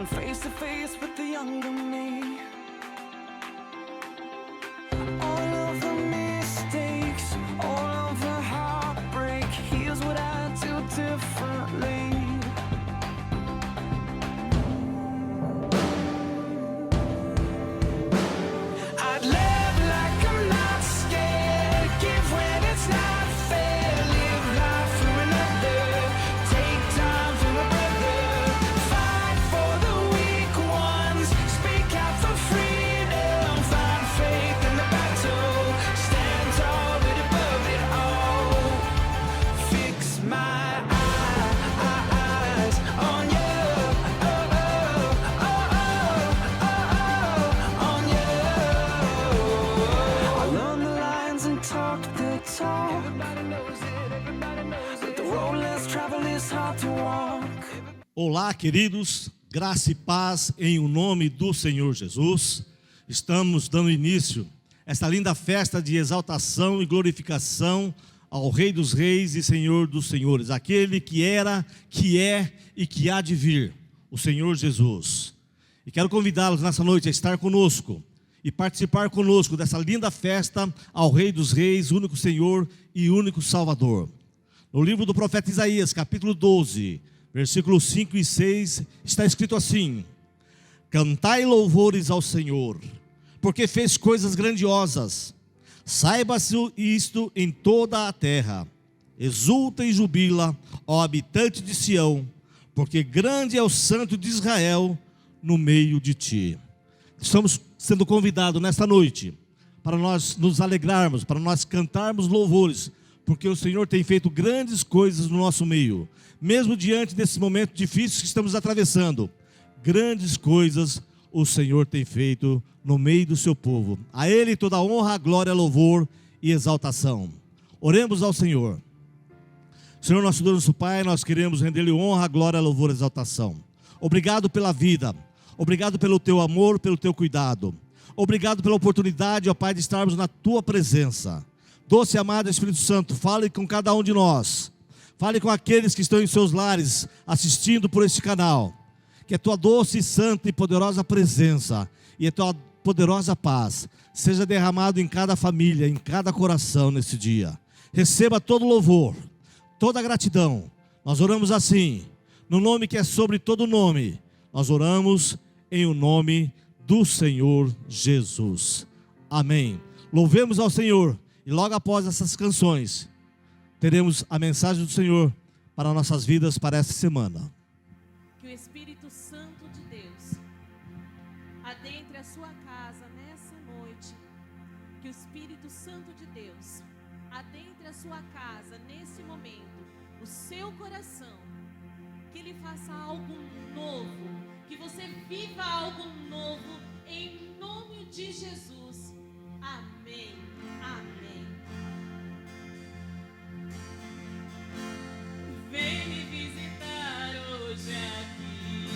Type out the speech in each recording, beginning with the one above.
I'm face to face with the younger me. All of the mistakes, all of the heartbreak, here's what I do differently. I'd live like I'm not scared, give when it's not fair, live life for another, take time for a brother, fight for the weak ones, speak out for freedom, find faith in the battle, stand tall but above it all, fix my eyes on you, on you. I learned the lines and talked the talk, but the road less traveled is hard to walk. Olá, queridos, graça e paz em o nome do Senhor Jesus. Estamos dando início a esta linda festa de exaltação e glorificação ao Rei dos Reis e Senhor dos Senhores, aquele que era, que é e que há de vir, o Senhor Jesus. E quero convidá-los nessa noite a estar conosco e participar conosco dessa linda festa ao Rei dos Reis, único Senhor e único Salvador. No livro do profeta Isaías, capítulo 12, versículos 5 e 6, está escrito assim: cantai louvores ao Senhor, porque fez coisas grandiosas. Saiba-se isto em toda a terra. Exulta e jubila, ó habitante de Sião, porque grande é o Santo de Israel no meio de ti. Estamos sendo convidados nesta noite para nós nos alegrarmos, para nós cantarmos louvores, porque o Senhor tem feito grandes coisas no nosso meio. Mesmo diante desse momento difícil que estamos atravessando, grandes coisas o Senhor tem feito no meio do seu povo. A Ele toda a honra, glória, louvor e exaltação. Oremos ao Senhor. Senhor, nosso Deus, nosso Pai, nós queremos render-lhe honra, glória, louvor e exaltação. Obrigado pela vida, obrigado pelo teu amor, pelo teu cuidado. Obrigado pela oportunidade, ó Pai, de estarmos na tua presença. Doce e amado Espírito Santo, fale com cada um de nós. Fale com aqueles que estão em seus lares, assistindo por este canal. Que a tua doce, santa e poderosa presença e a tua poderosa paz seja derramado em cada família, em cada coração nesse dia. Receba todo louvor, toda gratidão. Nós oramos assim, no nome que é sobre todo nome. Nós oramos em o nome do Senhor Jesus. Amém. Louvemos ao Senhor. E logo após essas canções, teremos a mensagem do Senhor para nossas vidas para esta semana. Que o Espírito Santo de Deus adentre a sua casa nessa noite. Que o Espírito Santo de Deus adentre a sua casa nesse momento, o seu coração. Que Ele faça algo novo, que você viva algo novo em nome de Jesus. Amém. Amém. Vem me visitar hoje aqui.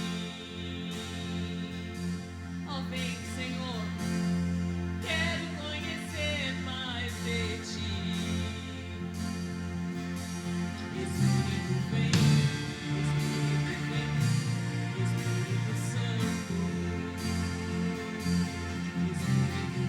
Ó, vem, Senhor. Quero conhecer mais de ti. Espírito vem, Espírito Santo. Espírito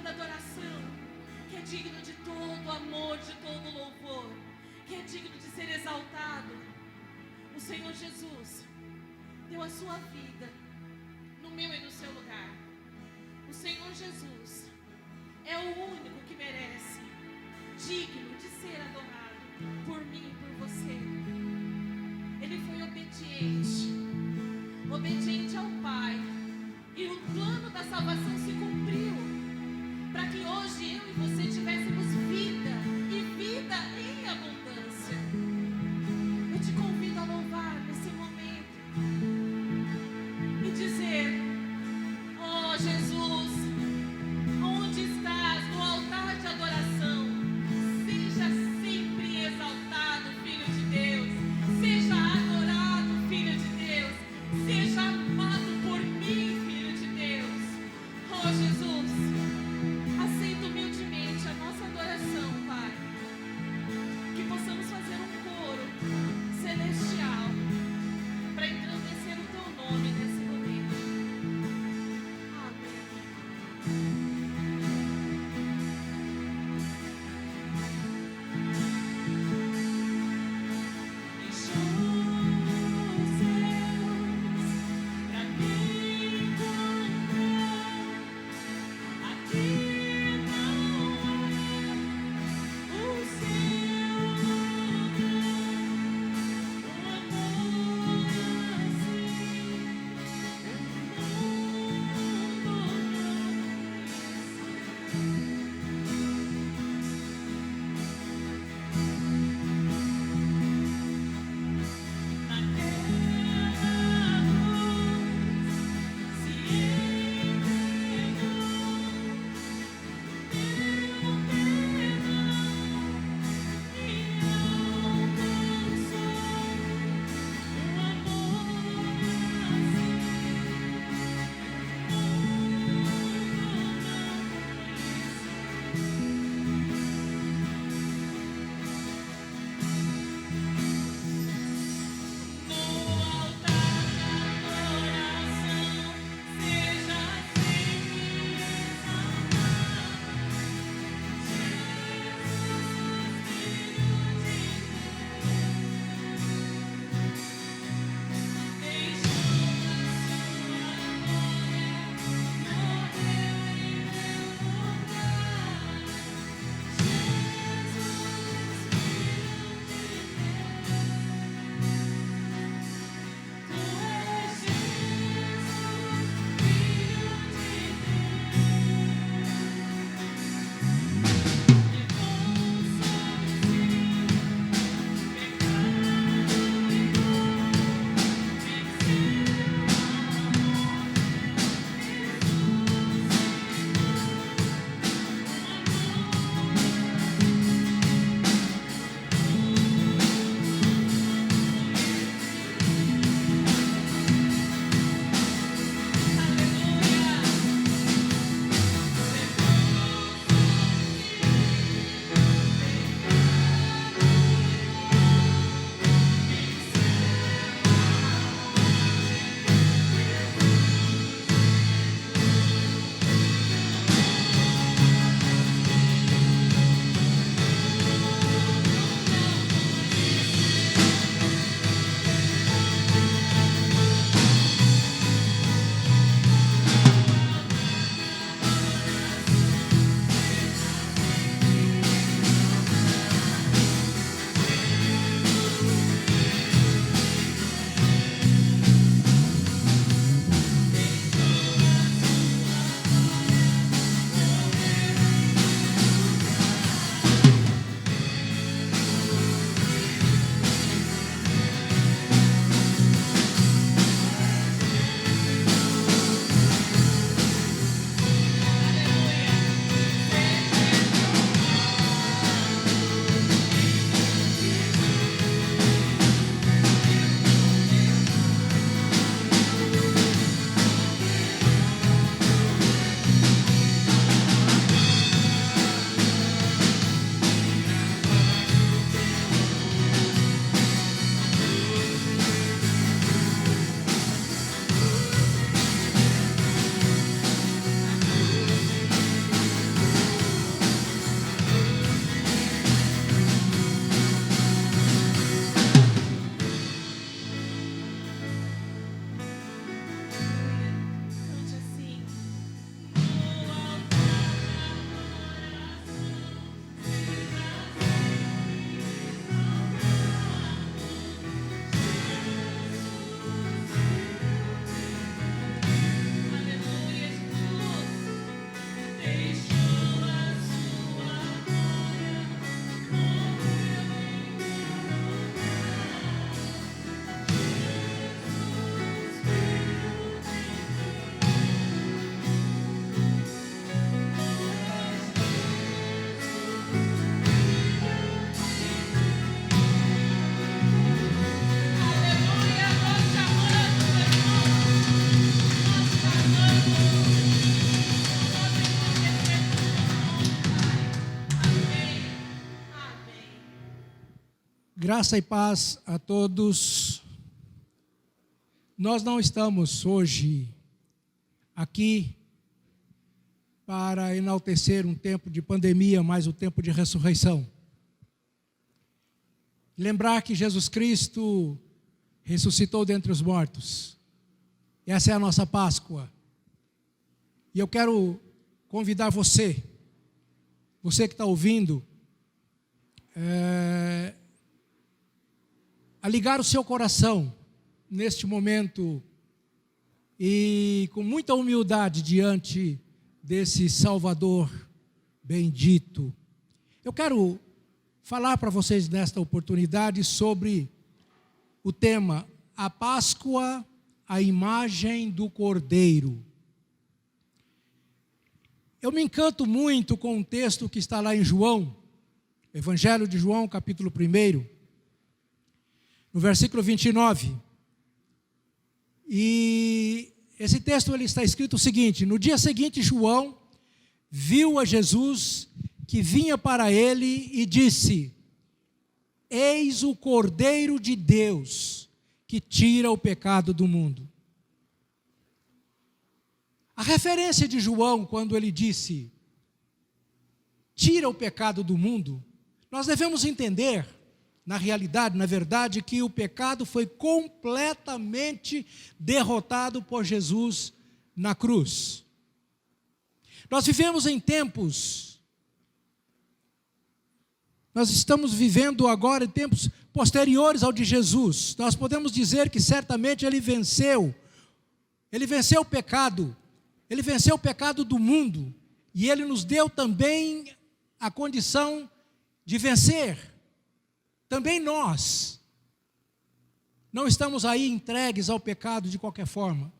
toda adoração, que é digno de todo amor, de todo louvor, que é digno de ser exaltado. O Senhor Jesus deu a sua vida no meu e no seu lugar. O Senhor Jesus é o único que merece, digno de ser adorado por mim e por você. Ele foi obediente ao Pai, e o plano da salvação se cumpriu, para que hoje eu e você tivéssemos vida, e vida em abundância. Eu te convido a louvar nesse momento e dizer: oh Jesus, onde estás no altar de adoração? Seja sempre exaltado, Filho de Deus. Seja adorado, Filho de Deus. Seja amado por mim, Filho de Deus. Oh Jesus, aceita humildemente Graça e paz a todos. Nós não estamos hoje aqui para enaltecer um tempo de pandemia, mas o tempo de ressurreição. Lembrar que Jesus Cristo ressuscitou dentre os mortos. Essa é a nossa Páscoa. E eu quero convidar você que está ouvindo, a ligar o seu coração neste momento e com muita humildade diante desse Salvador bendito. Eu quero falar para vocês nesta oportunidade sobre o tema A Páscoa, a imagem do Cordeiro. Eu me encanto muito com um texto que está lá em João, Evangelho de João, capítulo 1, no versículo 29. E esse texto ele está escrito o seguinte: no dia seguinte, João viu a Jesus que vinha para ele e disse: Eis o Cordeiro de Deus que tira o pecado do mundo. A referência de João, quando ele disse, tira o pecado do mundo, nós devemos entender, na realidade, na verdade, que o pecado foi completamente derrotado por Jesus na cruz. Nós vivemos em tempos, nós estamos vivendo agora em tempos posteriores ao de Jesus. Nós podemos dizer que certamente ele venceu o pecado. Ele venceu o pecado do mundo e ele nos deu também a condição de vencer. Também nós não estamos aí entregues ao pecado de qualquer forma,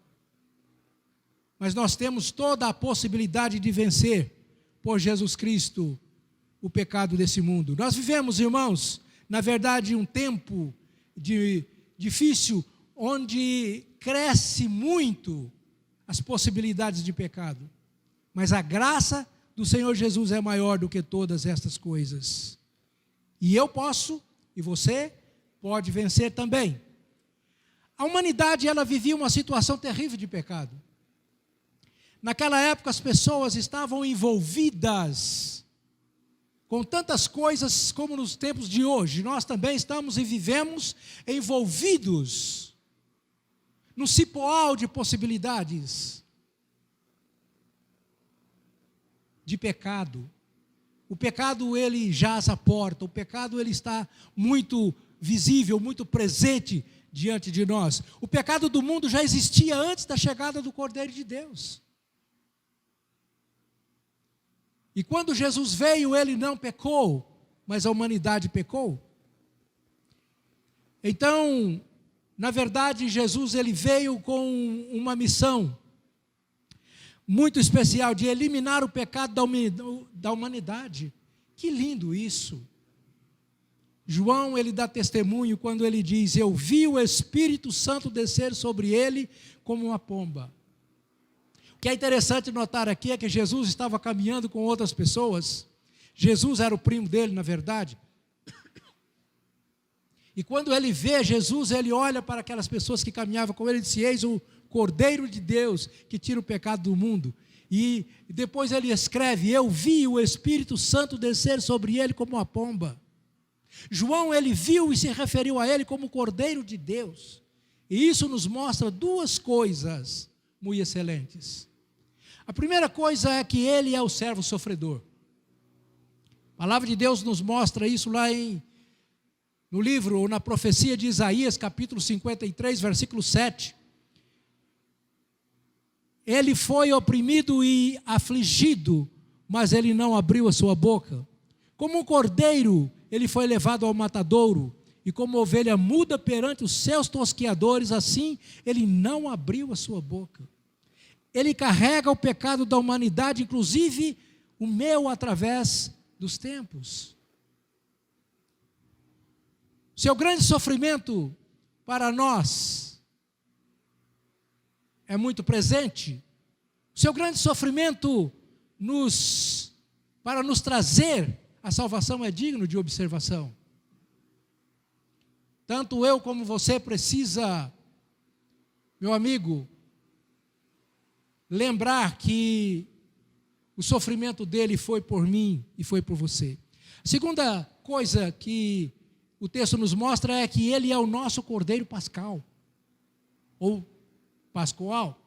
mas nós temos toda a possibilidade de vencer por Jesus Cristo o pecado desse mundo. Nós vivemos, irmãos, na verdade um tempo difícil, onde cresce muito as possibilidades de pecado, mas a graça do Senhor Jesus é maior do que todas estas coisas, e eu posso, e você pode vencer também. A humanidade, ela vivia uma situação terrível de pecado. Naquela época as pessoas estavam envolvidas com tantas coisas como nos tempos de hoje. Nós também estamos e vivemos envolvidos no cipoal de possibilidades de pecado. O pecado, ele jaz à porta. O pecado, ele está muito visível, muito presente diante de nós. O pecado do mundo já existia antes da chegada do Cordeiro de Deus. E quando Jesus veio, ele não pecou, mas a humanidade pecou. Então, na verdade, Jesus ele veio com uma missão muito especial de eliminar o pecado da humanidade. Que lindo isso! João ele dá testemunho quando ele diz: eu vi o Espírito Santo descer sobre ele como uma pomba. O que é interessante notar aqui é que Jesus estava caminhando com outras pessoas. Jesus era o primo dele, na verdade. E quando ele vê Jesus, ele olha para aquelas pessoas que caminhavam com ele e disse: eis o Cordeiro de Deus que tira o pecado do mundo. E depois ele escreve: eu vi o Espírito Santo descer sobre ele como uma pomba. João, ele viu e se referiu a ele como o Cordeiro de Deus. E isso nos mostra duas coisas muito excelentes. A primeira coisa é que ele é o servo sofredor. A palavra de Deus nos mostra isso lá no livro, ou na profecia de Isaías, capítulo 53, versículo 7. Ele foi oprimido e afligido, mas ele não abriu a sua boca. Como um cordeiro, ele foi levado ao matadouro, e como ovelha muda perante os seus tosqueadores, assim ele não abriu a sua boca. Ele carrega o pecado da humanidade, inclusive o meu, através dos tempos. Seu grande sofrimento para nós é muito presente. Seu grande sofrimento para nos trazer a salvação é digno de observação. Tanto eu como você precisa, meu amigo, lembrar que o sofrimento dele foi por mim e foi por você. A segunda coisa que o texto nos mostra é que ele é o nosso Cordeiro Pascal, ou Pascual.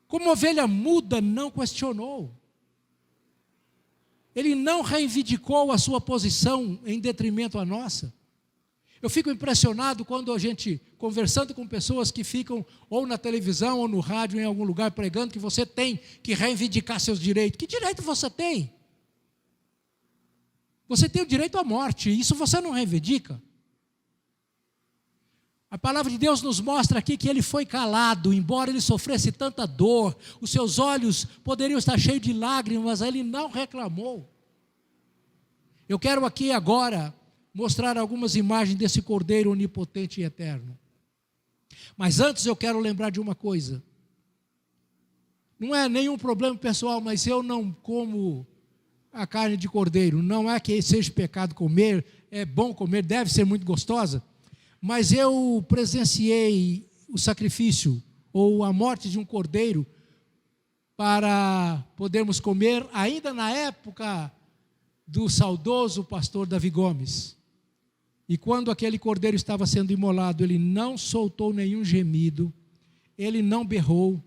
Como ovelha muda, não questionou. Ele não reivindicou a sua posição em detrimento à nossa. Eu fico impressionado quando a gente, conversando com pessoas que ficam ou na televisão ou no rádio, em algum lugar, pregando que você tem que reivindicar seus direitos. Que direito você tem? Você tem o direito à morte, isso você não reivindica. A palavra de Deus nos mostra aqui que ele foi calado, embora ele sofresse tanta dor, os seus olhos poderiam estar cheios de lágrimas, mas ele não reclamou. Eu quero aqui agora mostrar algumas imagens desse Cordeiro onipotente e eterno. Mas antes eu quero lembrar de uma coisa. Não é nenhum problema pessoal, mas eu não como a carne de cordeiro. Não é que seja pecado comer, é bom comer, deve ser muito gostosa. Mas eu presenciei o sacrifício ou a morte de um cordeiro para podermos comer ainda na época do saudoso pastor Davi Gomes. E quando aquele cordeiro estava sendo imolado, ele não soltou nenhum gemido, ele não berrou,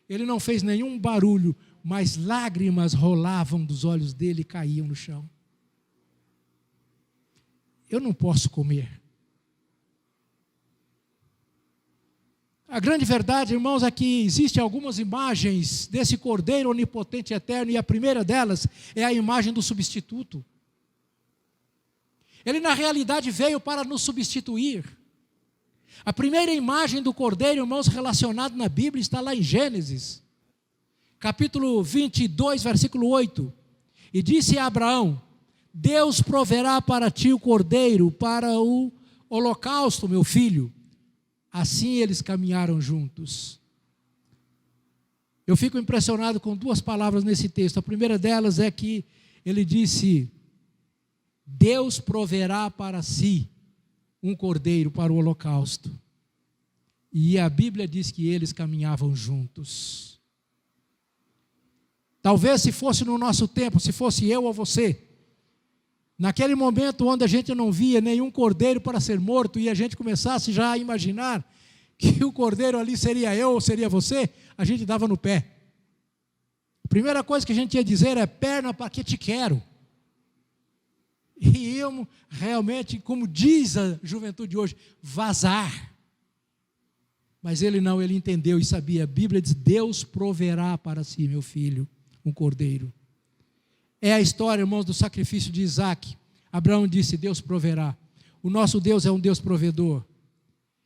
ele não fez nenhum barulho, mas lágrimas rolavam dos olhos dele e caíam no chão. Eu não posso comer. A grande verdade, irmãos, é que existem algumas imagens desse Cordeiro onipotente e eterno, e a primeira delas é a imagem do substituto. Ele, na realidade, veio para nos substituir. A primeira imagem do Cordeiro, irmãos, relacionado na Bíblia, está lá em Gênesis, capítulo 22, versículo 8. E disse a Abraão: Deus proverá para ti o Cordeiro para o holocausto, meu filho. Assim eles caminharam juntos. Eu fico impressionado com duas palavras nesse texto. A primeira delas é que ele disse: Deus proverá para si um cordeiro para o holocausto. E a Bíblia diz que eles caminhavam juntos. Talvez se fosse no nosso tempo, se fosse eu ou você, naquele momento onde a gente não via nenhum cordeiro para ser morto e a gente começasse já a imaginar que o cordeiro ali seria eu ou seria você, a gente dava no pé. A primeira coisa que a gente ia dizer é: perna, para que te quero? E eu realmente, como diz a juventude hoje, vazar. Mas ele não, ele entendeu e sabia. A Bíblia diz: Deus proverá para si, meu filho, um cordeiro. É a história, irmãos, do sacrifício de Isaac. Abraão disse: Deus proverá. O nosso Deus é um Deus provedor.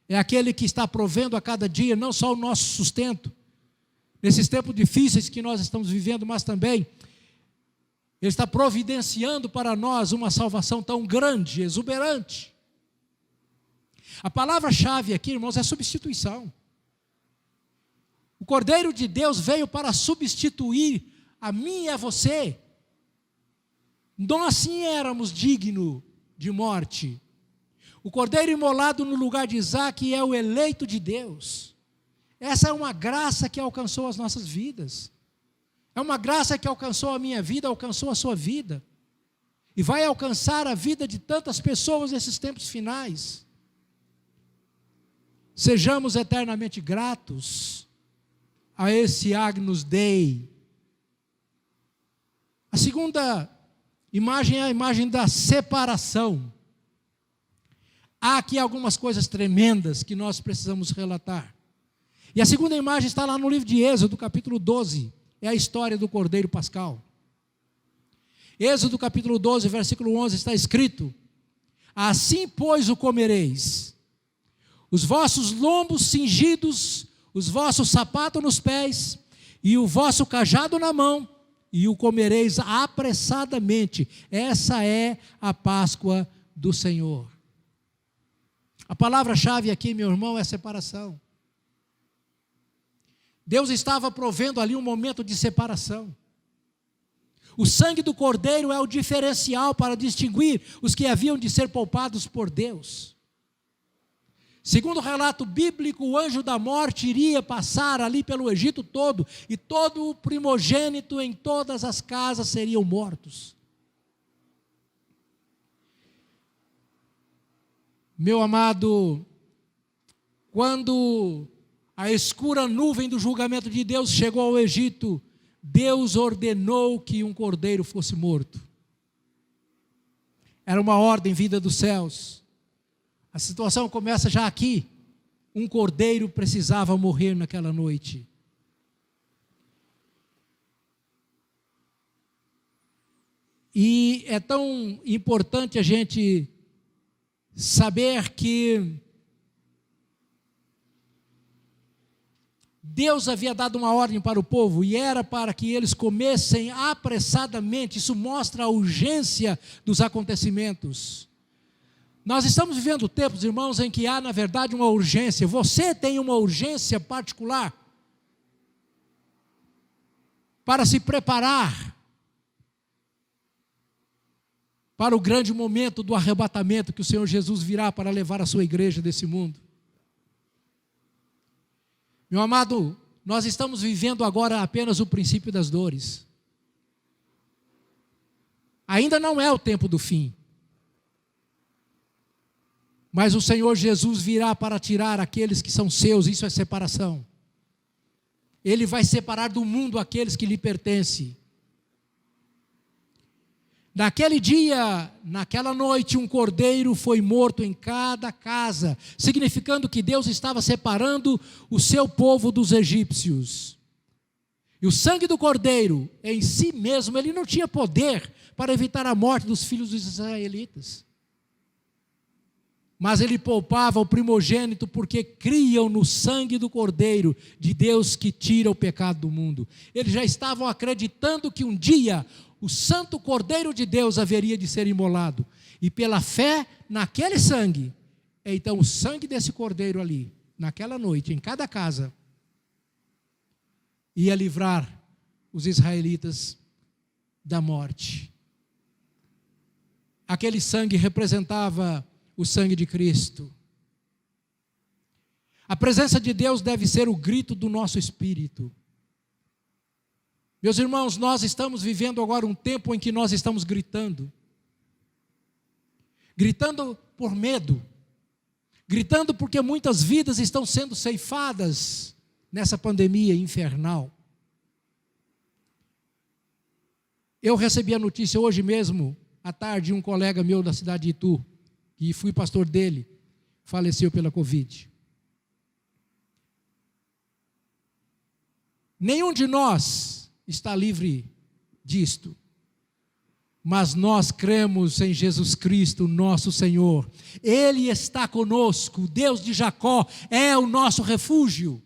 É aquele que está provendo a cada dia, não só o nosso sustento, nesses tempos difíceis que nós estamos vivendo, mas também Ele está providenciando para nós uma salvação tão grande, exuberante. A palavra-chave aqui, irmãos, é substituição. O Cordeiro de Deus veio para substituir a mim e a você. Nós sim éramos dignos de morte. O cordeiro imolado no lugar de Isaac é o eleito de Deus. Essa é uma graça que alcançou as nossas vidas. É uma graça que alcançou a minha vida, alcançou a sua vida. E vai alcançar a vida de tantas pessoas nesses tempos finais. Sejamos eternamente gratos a esse Agnus Dei. A segunda imagem é a imagem da separação. Há aqui algumas coisas tremendas que nós precisamos relatar. E a segunda imagem está lá no livro de Êxodo, capítulo 12. É a história do Cordeiro Pascal. Êxodo, capítulo 12, versículo 11, está escrito: assim, pois, o comereis, os vossos lombos cingidos, os vossos sapatos nos pés, e o vosso cajado na mão, e o comereis apressadamente. Essa é a Páscoa do Senhor. A palavra-chave aqui, meu irmão, é separação. Deus estava provendo ali um momento de separação. O sangue do cordeiro é o diferencial para distinguir os que haviam de ser poupados por Deus. Segundo o relato bíblico, o anjo da morte iria passar ali pelo Egito todo, e todo o primogênito em todas as casas seriam mortos. Meu amado, quando a escura nuvem do julgamento de Deus chegou ao Egito, Deus ordenou que um cordeiro fosse morto. Era uma ordem vinda dos céus. A situação começa já aqui. Um cordeiro precisava morrer naquela noite. E é tão importante a gente saber que Deus havia dado uma ordem para o povo, e era para que eles comessem apressadamente. Isso mostra a urgência dos acontecimentos. Nós estamos vivendo tempos, irmãos, em que há, na verdade, uma urgência. Você tem uma urgência particular para se preparar para o grande momento do arrebatamento que o Senhor Jesus virá para levar a sua igreja desse mundo. Meu amado, nós estamos vivendo agora apenas o princípio das dores. Ainda não é o tempo do fim. Mas o Senhor Jesus virá para tirar aqueles que são seus, isso é separação. Ele vai separar do mundo aqueles que lhe pertencem. Naquele dia, naquela noite, um cordeiro foi morto em cada casa, significando que Deus estava separando o seu povo dos egípcios. E o sangue do cordeiro, em si mesmo, ele não tinha poder para evitar a morte dos filhos dos israelitas. Mas ele poupava o primogênito porque criam no sangue do Cordeiro de Deus que tira o pecado do mundo. Eles já estavam acreditando que um dia o santo Cordeiro de Deus haveria de ser imolado. E pela fé naquele sangue, então o sangue desse Cordeiro ali, naquela noite, em cada casa, ia livrar os israelitas da morte. Aquele sangue representava o sangue de Cristo. A presença de Deus deve ser o grito do nosso espírito. Meus irmãos, nós estamos vivendo agora um tempo em que nós estamos gritando. Gritando por medo. Gritando porque muitas vidas estão sendo ceifadas nessa pandemia infernal. Eu recebi a notícia hoje mesmo, à tarde, um colega meu da cidade de Itu, que fui pastor dele, faleceu pela Covid. Nenhum de nós está livre disto, mas nós cremos em Jesus Cristo, nosso Senhor. Ele está conosco, o Deus de Jacó é o nosso refúgio.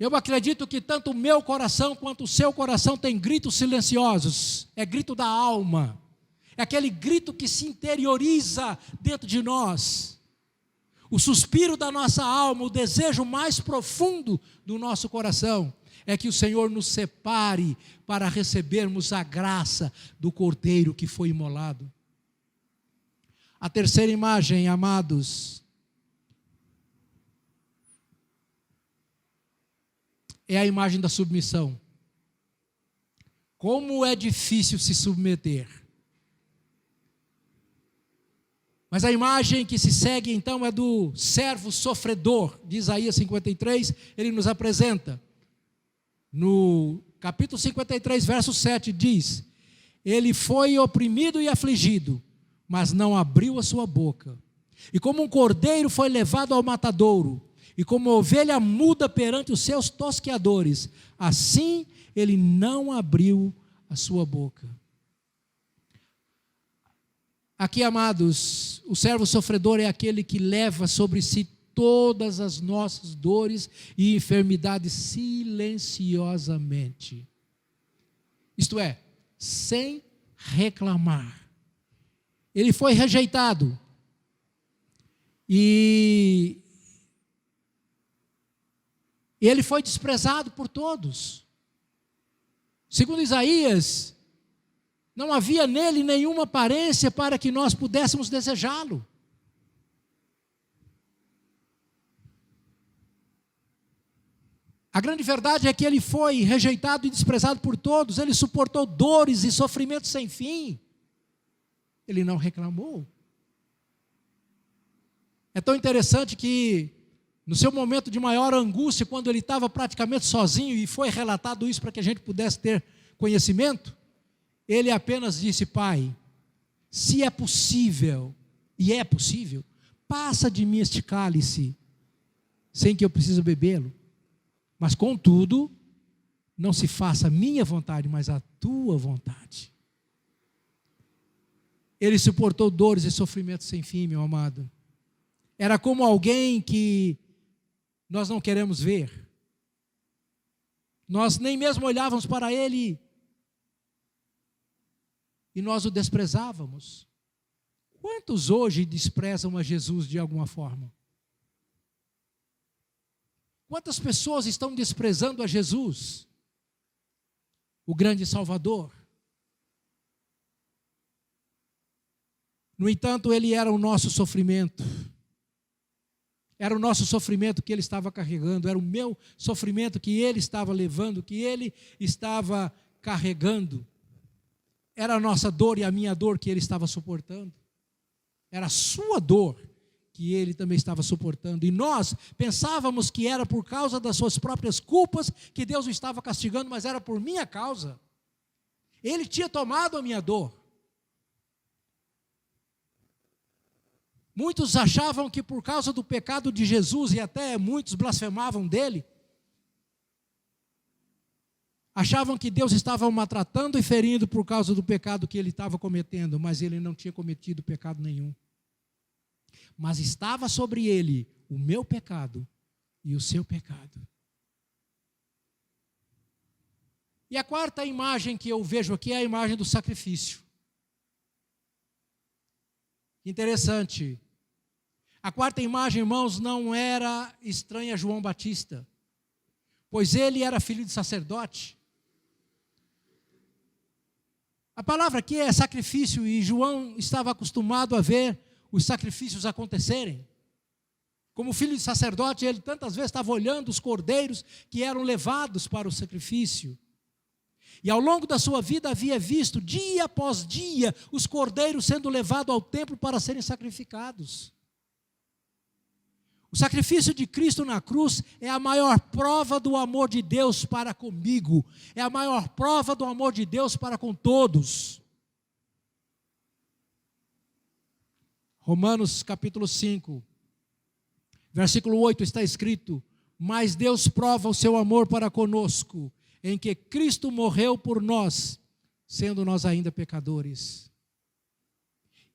Eu acredito que tanto o meu coração quanto o seu coração tem gritos silenciosos. É grito da alma. É aquele grito que se interioriza dentro de nós. O suspiro da nossa alma, o desejo mais profundo do nosso coração é que o Senhor nos separe para recebermos a graça do Cordeiro que foi imolado. A terceira imagem, amados, é a imagem da submissão. Como é difícil se submeter. Mas a imagem que se segue então é do servo sofredor, de Isaías 53, ele nos apresenta. No capítulo 53, verso 7, diz: ele foi oprimido e afligido, mas não abriu a sua boca. E como um cordeiro foi levado ao matadouro, e como ovelha muda perante os seus tosqueadores, assim ele não abriu a sua boca. Aqui, amados, o servo sofredor é aquele que leva sobre si todas as nossas dores e enfermidades silenciosamente. Isto é, sem reclamar. Ele foi rejeitado. E ele foi desprezado por todos. Segundo Isaías, Não havia nele nenhuma aparência para que nós pudéssemos desejá-lo. A grande verdade é que ele foi rejeitado e desprezado por todos, ele suportou dores e sofrimentos sem fim. Ele não reclamou. É tão interessante que, no seu momento de maior angústia, quando ele estava praticamente sozinho, e foi relatado isso para que a gente pudesse ter conhecimento, ele apenas disse: Pai, se é possível, e é possível, passa de mim este cálice, sem que eu precise bebê-lo. Mas, contudo, não se faça a minha vontade, mas a tua vontade. Ele suportou dores e sofrimentos sem fim, meu amado. Era como alguém que nós não queremos ver. Nós nem mesmo olhávamos para ele e nós o desprezávamos. Quantos hoje desprezam a Jesus de alguma forma? Quantas pessoas estão desprezando a Jesus, o grande Salvador? No entanto, ele era o nosso sofrimento. Era o nosso sofrimento que ele estava carregando, era o meu sofrimento que ele estava levando, que ele estava carregando. Era a nossa dor e a minha dor que ele estava suportando. Era a sua dor que ele também estava suportando. E nós pensávamos que era por causa das suas próprias culpas que Deus o estava castigando, mas era por minha causa. Ele tinha tomado a minha dor. Muitos achavam que por causa do pecado de Jesus, e até muitos blasfemavam dele, achavam que Deus estava o maltratando e ferindo por causa do pecado que ele estava cometendo, mas ele não tinha cometido pecado nenhum. Mas estava sobre ele o meu pecado e o seu pecado. E a quarta imagem que eu vejo aqui é a imagem do sacrifício. Interessante. A quarta imagem, irmãos, não era estranha a João Batista, pois ele era filho de sacerdote. A palavra aqui é sacrifício, e João estava acostumado a ver os sacrifícios acontecerem. Como filho de sacerdote, ele tantas vezes estava olhando os cordeiros que eram levados para o sacrifício. E ao longo da sua vida havia visto, dia após dia, os cordeiros sendo levados ao templo para serem sacrificados. O sacrifício de Cristo na cruz é a maior prova do amor de Deus para comigo. É a maior prova do amor de Deus para com todos. Romanos capítulo 5, versículo 8 está escrito: mas Deus prova o seu amor para conosco, em que Cristo morreu por nós, sendo nós ainda pecadores.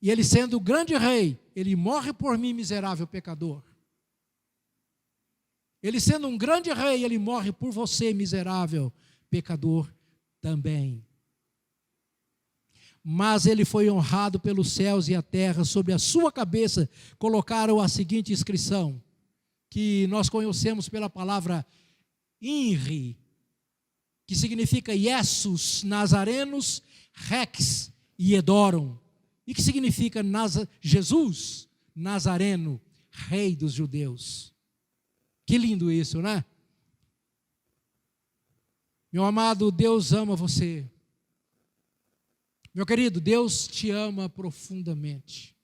E ele sendo o grande rei, ele morre por mim, miserável pecador. Ele sendo um grande rei, ele morre por você, miserável pecador também. Mas ele foi honrado pelos céus e a terra, sobre a sua cabeça colocaram a seguinte inscrição, que nós conhecemos pela palavra INRI, que significa Iesus Nazarenos Rex Iedorum, e que significa Jesus Nazareno, Rei dos Judeus. Que lindo isso, né? Meu amado, Deus ama você. Meu querido, Deus te ama profundamente.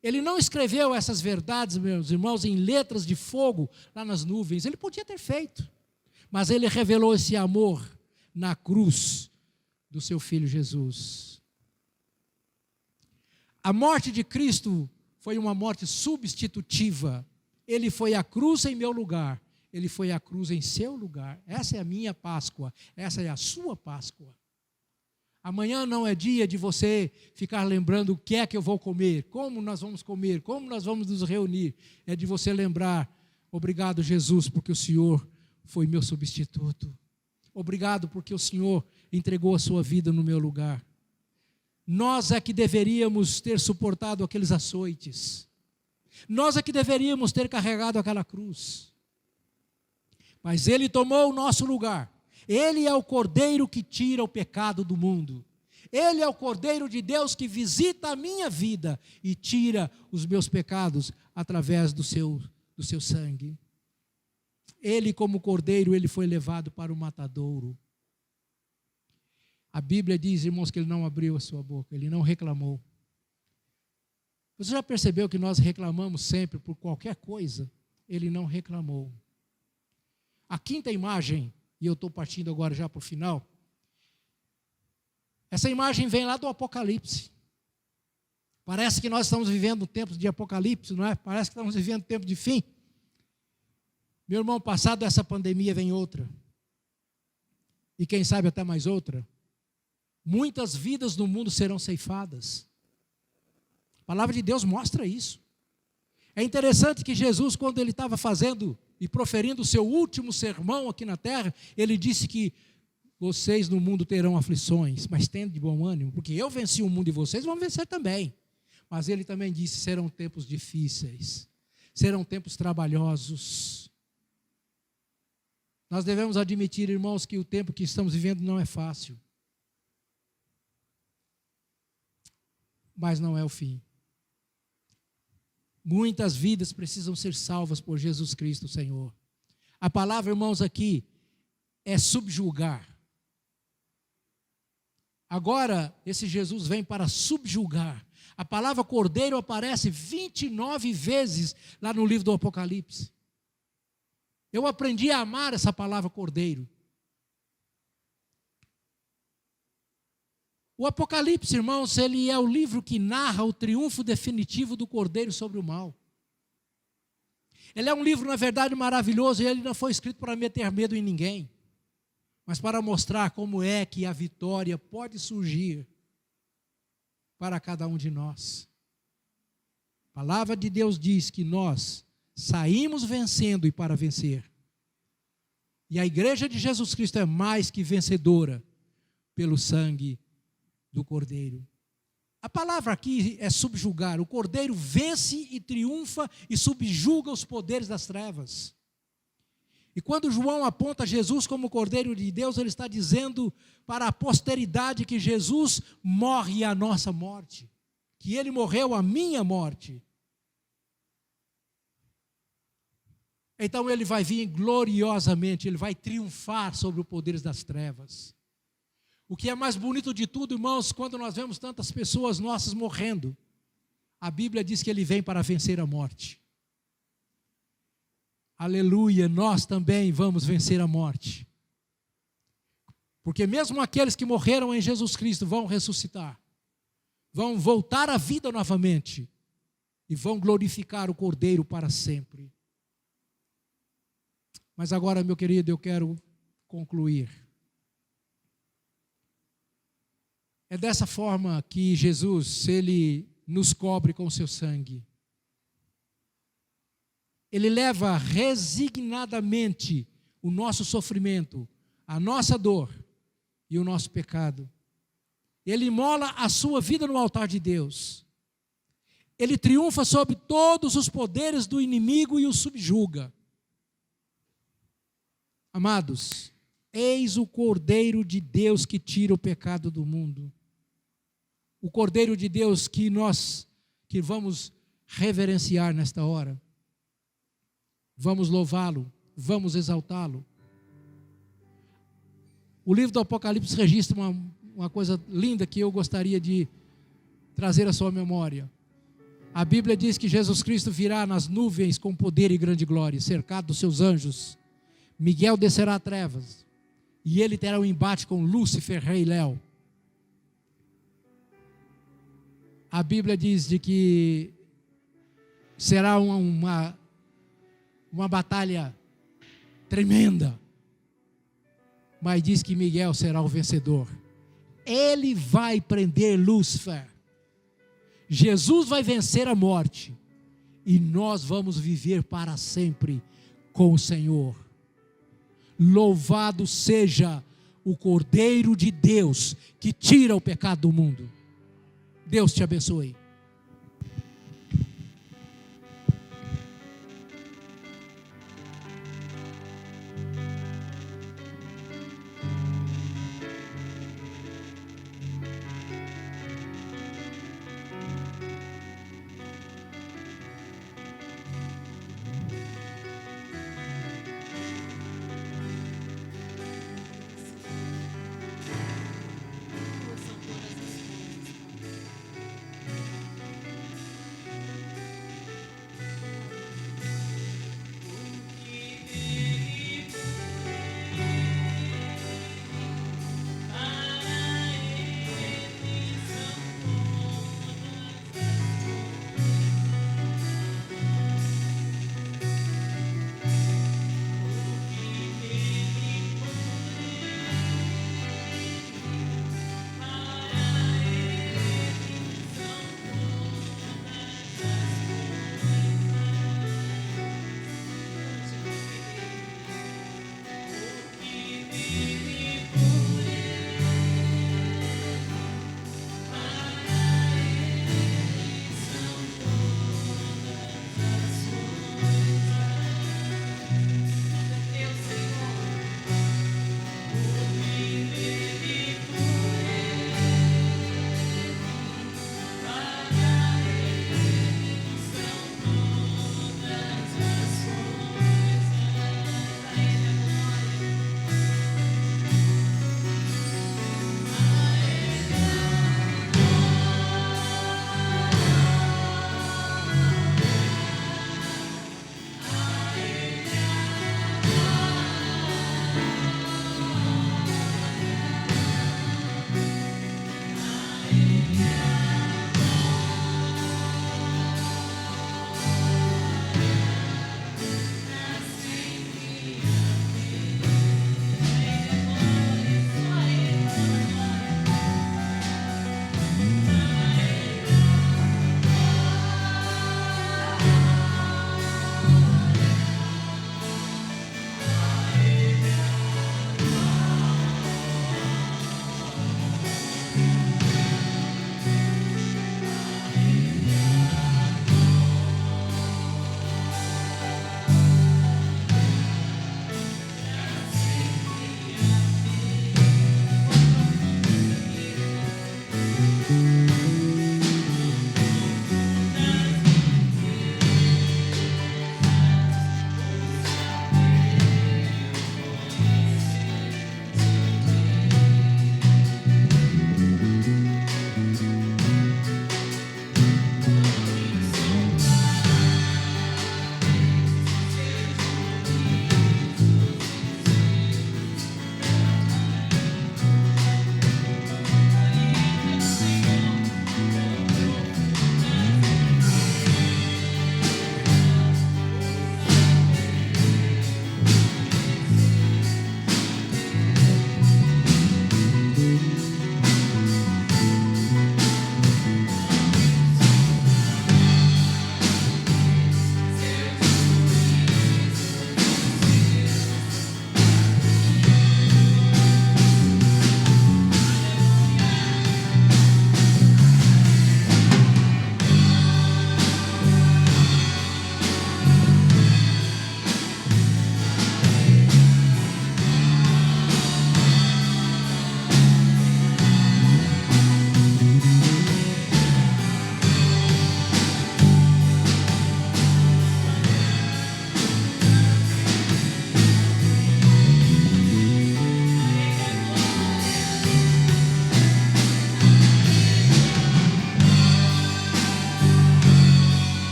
Ele não escreveu essas verdades, meus irmãos, em letras de fogo lá nas nuvens. Ele podia ter feito, mas ele revelou esse amor na cruz do seu Filho Jesus. A morte de Cristo foi uma morte substitutiva. Ele foi à cruz em meu lugar, ele foi à cruz em seu lugar. Essa é a minha Páscoa, essa é a sua Páscoa. Amanhã não é dia de você ficar lembrando o que é que eu vou comer, como nós vamos comer, como nós vamos nos reunir. É de você lembrar: obrigado, Jesus, porque o Senhor foi meu substituto. Obrigado porque o Senhor entregou a sua vida no meu lugar. Nós é que deveríamos ter suportado aqueles açoites. Nós é que deveríamos ter carregado aquela cruz. Mas ele tomou o nosso lugar. Ele é o cordeiro que tira o pecado do mundo. Ele é o Cordeiro de Deus que visita a minha vida e tira os meus pecados através do seu sangue. Ele, como Cordeiro, ele foi levado para o matadouro. A Bíblia diz, irmãos, que ele não abriu a sua boca, ele não reclamou. Você já percebeu que nós reclamamos sempre por qualquer coisa? Ele não reclamou. A quinta imagem, e eu estou partindo agora já para o final, essa imagem vem lá do Apocalipse. Parece que nós estamos vivendo um tempo de Apocalipse, não é? Parece que estamos vivendo um tempo de fim. Meu irmão, passado essa pandemia vem outra. E quem sabe até mais outra. Muitas vidas no mundo serão ceifadas. A palavra de Deus mostra isso. É interessante que Jesus, quando ele estava fazendo e proferindo o seu último sermão aqui na terra, ele disse que vocês no mundo terão aflições, mas tendo de bom ânimo, porque eu venci o mundo e vocês vão vencer também. Mas ele também disse, serão tempos difíceis, serão tempos trabalhosos. Nós devemos admitir, irmãos, que o tempo que estamos vivendo não é fácil. Mas não é o fim. Muitas vidas precisam ser salvas por Jesus Cristo, Senhor. A palavra, irmãos, aqui é subjugar. Agora, esse Jesus vem para subjugar. A palavra cordeiro aparece 29 vezes lá no livro do Apocalipse. Eu aprendi a amar essa palavra cordeiro. O Apocalipse, irmãos, ele é o livro que narra o triunfo definitivo do cordeiro sobre o mal. Ele é um livro, na verdade, maravilhoso, e ele não foi escrito para meter medo em ninguém, mas para mostrar como é que a vitória pode surgir para cada um de nós. A palavra de Deus diz que nós saímos vencendo e para vencer. E a igreja de Jesus Cristo é mais que vencedora pelo sangue do Cordeiro. A palavra aqui é subjugar. O Cordeiro vence e triunfa e subjuga os poderes das trevas. E quando João aponta Jesus como Cordeiro de Deus, ele está dizendo para a posteridade que Jesus morre a nossa morte, que ele morreu a minha morte. Então ele vai vir gloriosamente, ele vai triunfar sobre os poderes das trevas. O que é mais bonito de tudo, irmãos, quando nós vemos tantas pessoas nossas morrendo, a Bíblia diz que ele vem para vencer a morte. Aleluia, nós também vamos vencer a morte. Porque mesmo aqueles que morreram em Jesus Cristo vão ressuscitar, vão voltar à vida novamente e vão glorificar o Cordeiro para sempre. Mas agora, meu querido, eu quero concluir. É dessa forma que Jesus, ele nos cobre com o seu sangue. Ele leva resignadamente o nosso sofrimento, a nossa dor e o nosso pecado. Ele imola a sua vida no altar de Deus. Ele triunfa sobre todos os poderes do inimigo e o subjuga. Amados, eis o Cordeiro de Deus que tira o pecado do mundo. O Cordeiro de Deus que vamos reverenciar nesta hora. Vamos louvá-lo, vamos exaltá-lo. O livro do Apocalipse registra uma coisa linda que eu gostaria de trazer à sua memória. A Bíblia diz que Jesus Cristo virá nas nuvens com poder e grande glória, cercado dos seus anjos. Miguel descerá a trevas, e ele terá um embate com Lúcifer, rei Léo. A Bíblia diz de que será uma batalha tremenda, mas diz que Miguel será o vencedor. Ele vai prender Lúcifer. Jesus vai vencer a morte e nós vamos viver para sempre com o Senhor. Louvado seja o Cordeiro de Deus que tira o pecado do mundo. Deus te abençoe.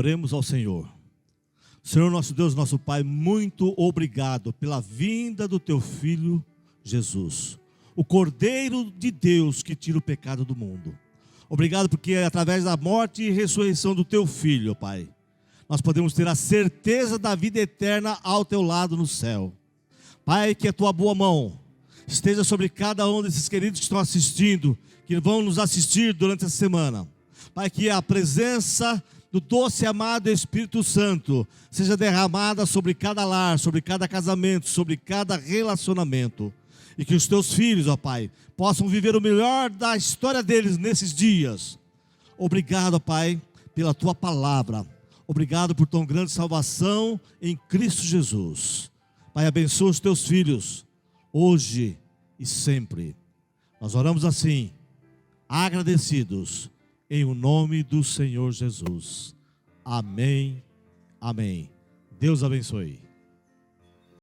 Oremos ao Senhor. Senhor nosso Deus, nosso Pai, muito obrigado pela vinda do Teu Filho Jesus, o Cordeiro de Deus que tira o pecado do mundo. Obrigado porque através da morte e ressurreição do Teu Filho, Pai, nós podemos ter a certeza da vida eterna ao Teu lado no céu. Pai, que a Tua boa mão esteja sobre cada um desses queridos que estão assistindo, que vão nos assistir durante a semana. Pai, que a presença do doce e amado Espírito Santo seja derramada sobre cada lar, sobre cada casamento, sobre cada relacionamento. E que os Teus filhos, ó Pai, possam viver o melhor da história deles nesses dias. Obrigado, ó Pai, pela Tua palavra. Obrigado por tão grande salvação em Cristo Jesus. Pai, abençoa os Teus filhos, hoje e sempre. Nós oramos assim, agradecidos, em o nome do Senhor Jesus. Amém, amém. Deus abençoe.